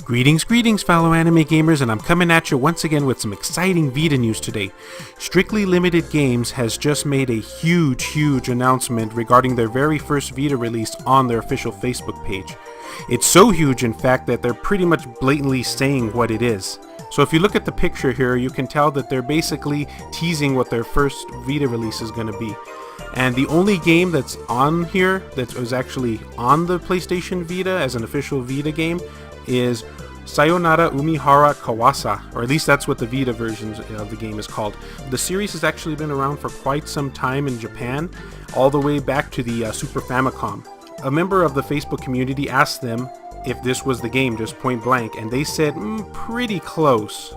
Greetings fellow anime gamers, and I'm coming at you once again with some exciting Vita news today. Strictly Limited Games has just made a huge announcement regarding their very first Vita release on their official Facebook page. It's so huge in fact that they're pretty much blatantly saying what it is. So if you look at the picture here, you can tell that they're basically teasing what their first Vita release is going to be. And the only game that's on here that was actually on the PlayStation Vita as an official Vita game is Sayonara Umihara Kawase, or at least that's what the Vita version of the game is called. The series has actually been around for quite some time in Japan, all the way back to the Super Famicom. A member of the Facebook community asked them if this was the game, just point blank, and they said pretty close.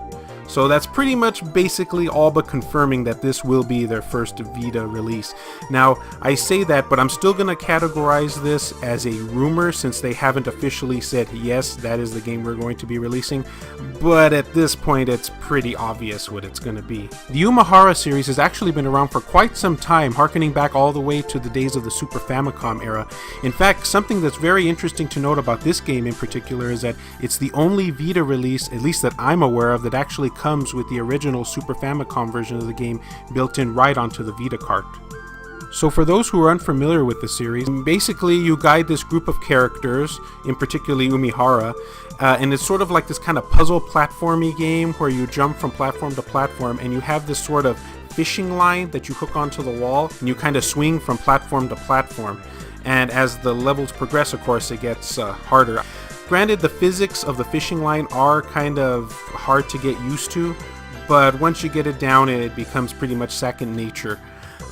So that's pretty much basically all but confirming that this will be their first Vita release. Now, I say that, but I'm still going to categorize this as a rumor since they haven't officially said, yes, that is the game we're going to be releasing. But at this point, it's pretty obvious what it's going to be. The Umihara series has actually been around for quite some time, harkening back all the way to the days of the Super Famicom era. In fact, something that's very interesting to note about this game in particular is that it's the only Vita release, at least that I'm aware of, that actually comes with the original Super Famicom version of the game built in right onto the Vita cart. So for those who are unfamiliar with the series, basically you guide this group of characters, in particularly Umihara, and it's sort of like this kind of puzzle platformy game where you jump from platform to platform and you have this sort of fishing line that you hook onto the wall and you kind of swing from platform to platform. And as the levels progress, of course, it gets harder. Granted, the physics of the fishing line are kind of hard to get used to, but once you get it down, it becomes pretty much second nature.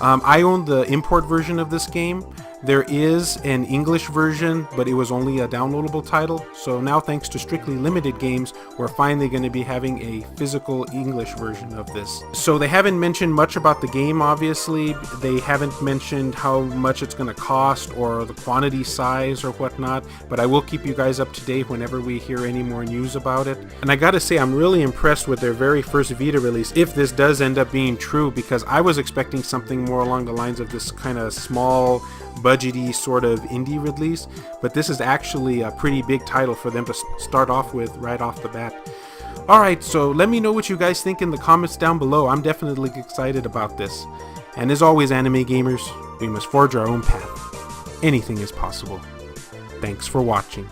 I own the import version of this game. There is an English version, but it was only a downloadable title. So now, thanks to Strictly Limited Games, we're finally going to be having a physical English version of this. So they haven't mentioned much about the game, obviously. They haven't mentioned how much it's going to cost or the quantity size or whatnot, but I will keep you guys up to date whenever we hear any more news about it. And I gotta say, I'm really impressed with their very first Vita release, if this does end up being true, because I was expecting something more along the lines of this kind of small, budgety sort of indie release, but this is actually a pretty big title for them to start off with right off the bat. Alright, so let me know what you guys think in the comments down below. I'm definitely excited about this. And as always, anime gamers, we must forge our own path. Anything is possible. Thanks for watching.